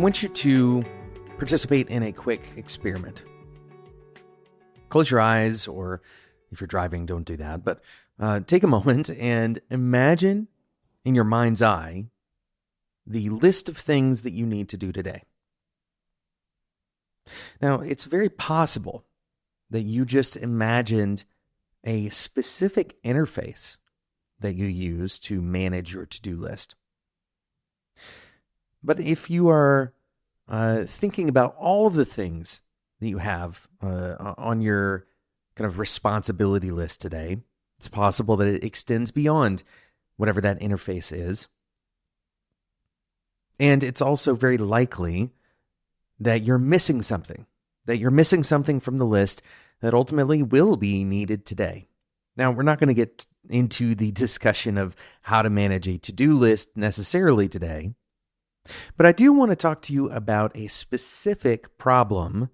want you to participate in a quick experiment. Close your eyes, or if you're driving, don't do that. But take a moment and imagine in your mind's eye the list of things that you need to do today. Now, it's very possible that you just imagined a specific interface that you use to manage your to-do list. But if you are thinking about all of the things that you have on your kind of responsibility list today, it's possible that it extends beyond whatever that interface is. And it's also very likely that you're missing something from the list that ultimately will be needed today. Now, we're not going to get into the discussion of how to manage a to-do list necessarily today, but I do want to talk to you about a specific problem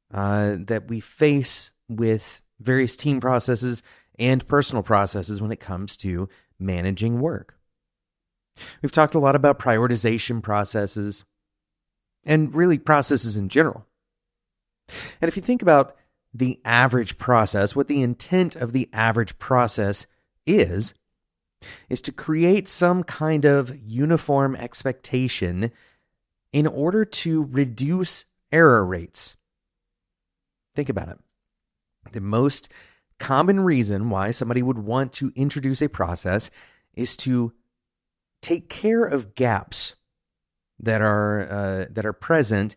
that we face with various team processes and personal processes when it comes to managing work. We've talked a lot about prioritization processes and really processes in general. And if you think about the average process, what the intent of the average process is to create some kind of uniform expectation in order to reduce error rates. Think about it. The most common reason why somebody would want to introduce a process is to take care of gaps that are present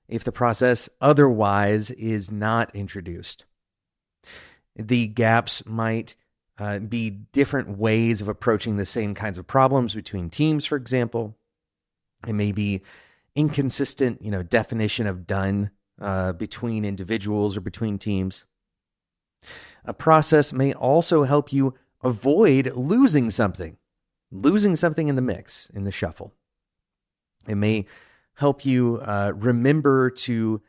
if the process otherwise is not introduced. The gaps might be different ways of approaching the same kinds of problems between teams, for example. It may be inconsistent, definition of done between individuals or between teams. A process may also help you avoid losing something in the mix, in the shuffle. It may help you remember to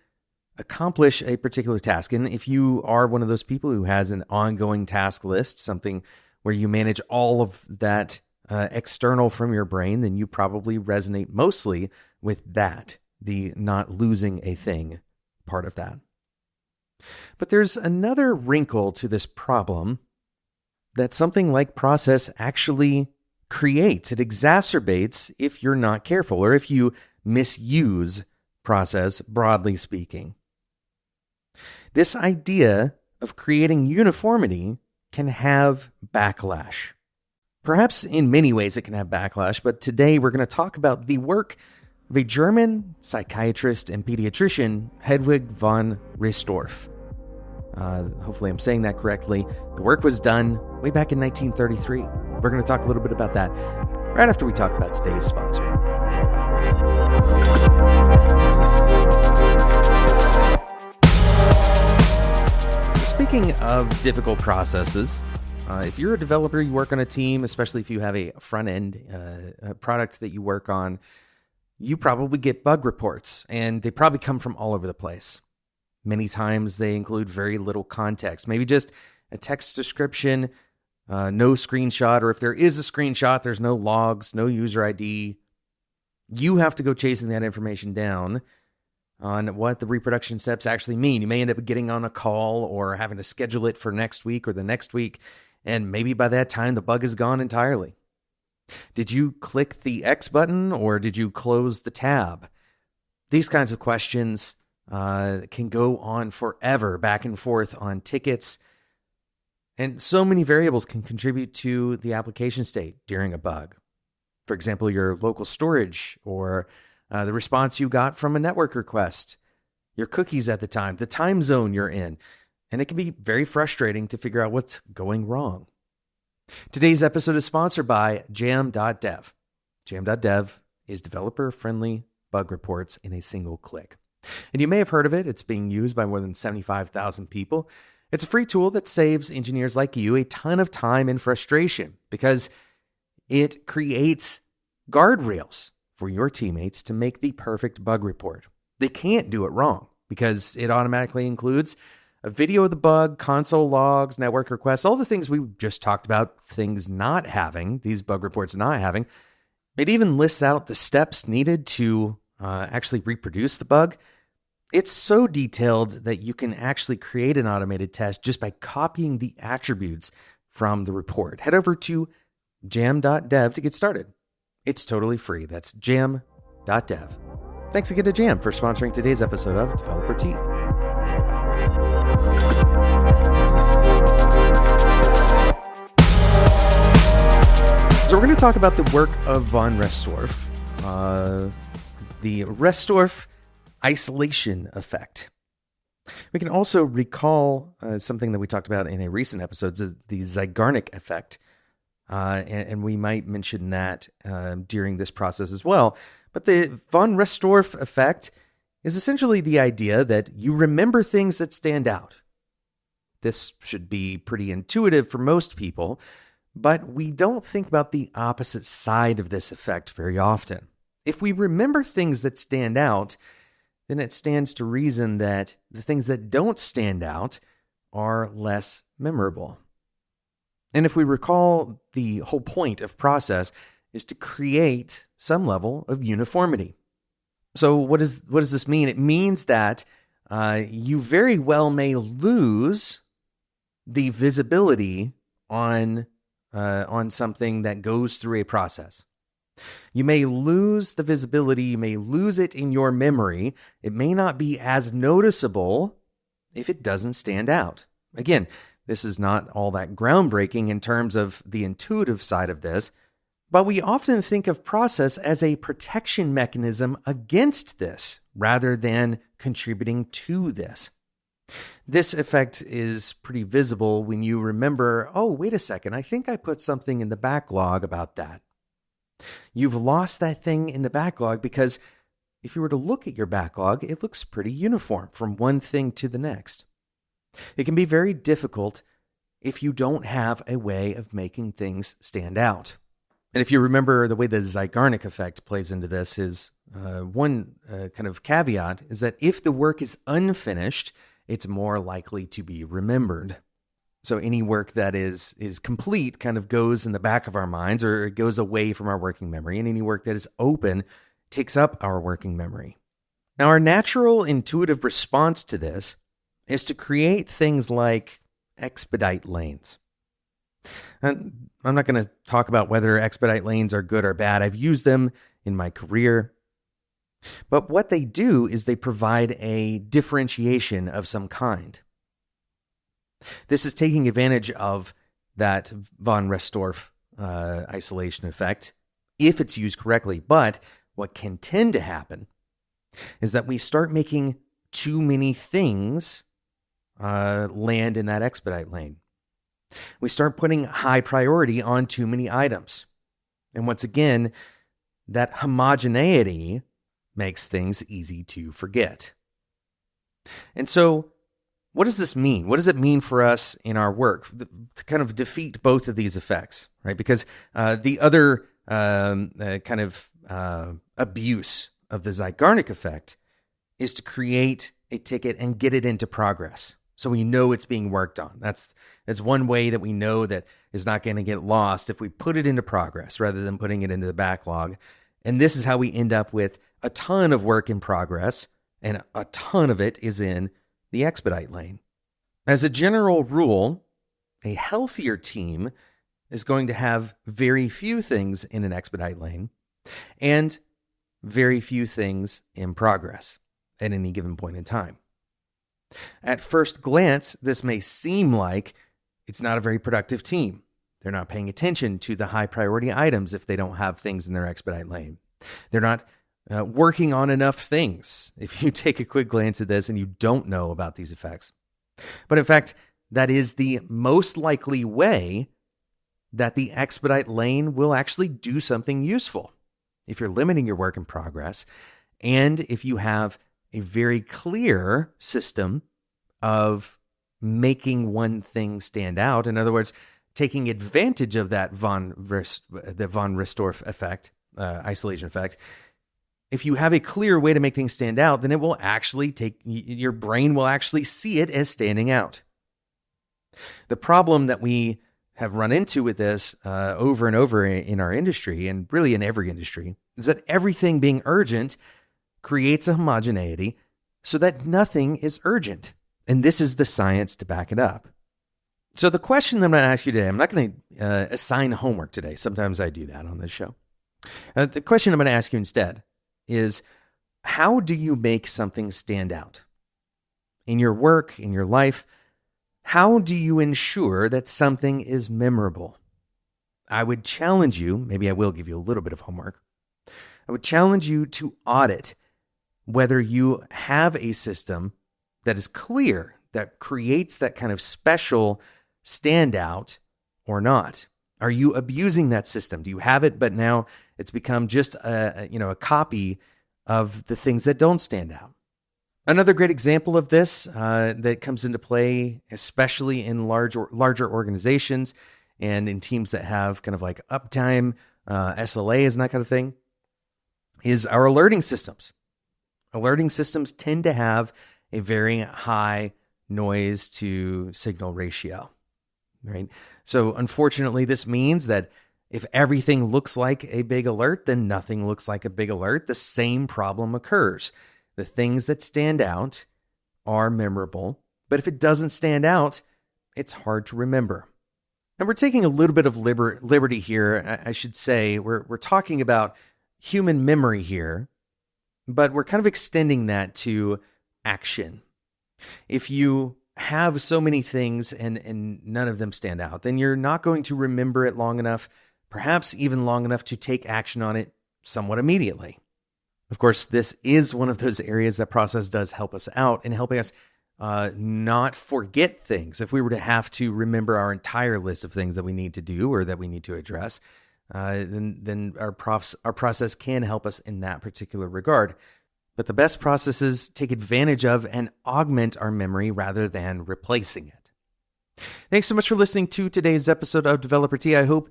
accomplish a particular task. And if you are one of those people who has an ongoing task list, something where you manage all of that external from your brain, then you probably resonate mostly with that, the not losing a thing part of that. But there's another wrinkle to this problem that something like process actually creates. It exacerbates if you're not careful, or if you misuse process, broadly speaking. This idea of creating uniformity can have backlash. Perhaps in many ways it can have backlash, but today we're going to talk about the work of a German psychiatrist and pediatrician, Hedwig von Restorff. Hopefully I'm saying that correctly. The work was done way back in 1933. We're going to talk a little bit about that right after we talk about today's sponsor. Speaking of difficult processes, if you're a developer, you work on a team, especially if you have a front-end product that you work on, you probably get bug reports, and they probably come from all over the place. Many times they include very little context, maybe just a text description, no screenshot, or if there is a screenshot, there's no logs, no user ID. You have to go chasing that information down on what the reproduction steps actually mean. You may end up getting on a call or having to schedule it for next week or the next week, and maybe by that time the bug is gone entirely. Did you click the X button or did you close the tab? These kinds of questions can go on forever, back and forth on tickets. And so many variables can contribute to the application state during a bug. For example, your local storage, or the response you got from a network request, your cookies at the time zone you're in. And it can be very frustrating to figure out what's going wrong. Today's episode is sponsored by Jam.dev. Jam.dev is developer-friendly bug reports in a single click. And you may have heard of it. It's being used by more than 75,000 people. It's a free tool that saves engineers like you a ton of time and frustration because it creates guardrails for your teammates to make the perfect bug report. They can't do it wrong because it automatically includes a video of the bug, console logs, network requests, all the things we just talked about, things not having, these bug reports not having. It even lists out the steps needed to actually reproduce the bug, it's so detailed that you can actually create an automated test just by copying the attributes from the report. Head over to jam.dev to get started. It's totally free. That's jam.dev. Thanks again to Jam for sponsoring today's episode of Developer Tea. So we're going to talk about the work of von Restorff, the Restorff isolation effect. We can also recall something that we talked about in a recent episode, the Zeigarnik effect, and we might mention that during this process as well. But the von Restorff effect is essentially the idea that you remember things that stand out. This should be pretty intuitive for most people, but we don't think about the opposite side of this effect very often. If we remember things that stand out, then it stands to reason that the things that don't stand out are less memorable. And if we recall, the whole point of process is to create some level of uniformity. So what does this mean? It means that you very well may lose the visibility on something that goes through a process. You may lose the visibility, you may lose it in your memory. It may not be as noticeable if it doesn't stand out. Again, this is not all that groundbreaking in terms of the intuitive side of this, but we often think of process as a protection mechanism against this rather than contributing to this. This effect is pretty visible when you remember, oh, wait a second, I think I put something in the backlog about that. You've lost that thing in the backlog because if you were to look at your backlog, it looks pretty uniform from one thing to the next. It can be very difficult if you don't have a way of making things stand out. And if you remember, the way the Zeigarnik effect plays into this is one kind of caveat is that if the work is unfinished, it's more likely to be remembered. So any work that is complete kind of goes in the back of our minds, or it goes away from our working memory, and any work that is open takes up our working memory. Now, our natural intuitive response to this is to create things like expedite lanes. And I'm not going to talk about whether expedite lanes are good or bad. I've used them in my career. But what they do is they provide a differentiation of some kind. This is taking advantage of that von Restorff isolation effect if it's used correctly. But what can tend to happen is that we start making too many things land in that expedite lane. We start putting high priority on too many items. And once again, that homogeneity makes things easy to forget. And so, what does this mean? What does it mean for us in our work to kind of defeat both of these effects, right? Because the other kind of abuse of the Zeigarnik effect is to create a ticket and get it into progress, so we know it's being worked on. That's one way that we know that is not going to get lost if we put it into progress rather than putting it into the backlog. And this is how we end up with a ton of work in progress, and a ton of it is in the expedite lane. As a general rule, a healthier team is going to have very few things in an expedite lane and very few things in progress at any given point in time. At first glance, this may seem like it's not a very productive team. They're not paying attention to the high priority items if they don't have things in their expedite lane. They're not working on enough things if you take a quick glance at this and you don't know about these effects. But in fact, that is the most likely way that the expedite lane will actually do something useful. If you're limiting your work in progress, and if you have a very clear system of making one thing stand out, in other words, taking advantage of that von Restorff effect, isolation effect, if you have a clear way to make things stand out, then it will actually your brain will actually see it as standing out. The problem that we have run into with this over and over in our industry, and really in every industry, is that everything being urgent creates a homogeneity so that nothing is urgent. And this is the science to back it up. So the question that I'm going to ask you today, I'm not going to assign homework today. Sometimes I do that on this show. The question I'm going to ask you instead is, how do you make something stand out? In your work, in your life, how do you ensure that something is memorable? I would challenge you, maybe I will give you a little bit of homework. I would challenge you to audit whether you have a system that is clear, that creates that kind of special standout or not. Are you abusing that system? Do you have it, but now it's become just a copy of the things that don't stand out? Another great example of this that comes into play, especially in larger organizations and in teams that have kind of like uptime, SLAs and that kind of thing, is our alerting systems. Alerting systems tend to have a very high noise to signal ratio, right? So unfortunately, this means that if everything looks like a big alert, then nothing looks like a big alert. The same problem occurs. The things that stand out are memorable, but if it doesn't stand out, it's hard to remember. And we're taking a little bit of liberty here. I should say we're talking about human memory here, but we're kind of extending that to action. If you have so many things and none of them stand out, then you're not going to remember it long enough, perhaps even long enough to take action on it somewhat immediately. Of course, this is one of those areas that process does help us out in helping us not forget things. If we were to have to remember our entire list of things that we need to do or that we need to address, then our process can help us in that particular regard. But the best processes take advantage of and augment our memory rather than replacing it. Thanks so much for listening to today's episode of Developer Tea. I hope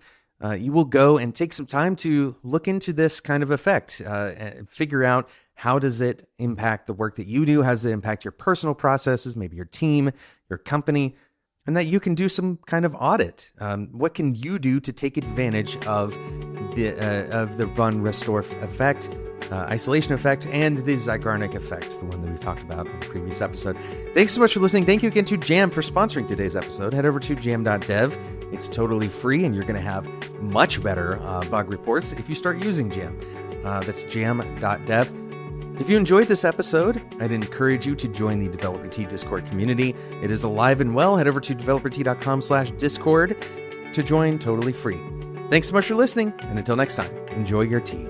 you will go and take some time to look into this kind of effect and figure out how does it impact the work that you do, how does it impact your personal processes, maybe your team, your company, and that you can do some kind of audit. What can you do to take advantage of the von Restorff effect, isolation effect, and the Zeigarnik effect, the one that we talked about in the previous episode. Thanks so much for listening. Thank you again to Jam for sponsoring today's episode. Head over to jam.dev. It's totally free, and you're going to have much better bug reports if you start using Jam. That's jam.dev. If you enjoyed this episode, I'd encourage you to join the Developer Tea Discord community. It is alive and well. Head over to developertea.com/discord to join totally free. Thanks so much for listening, and until next time, enjoy your tea.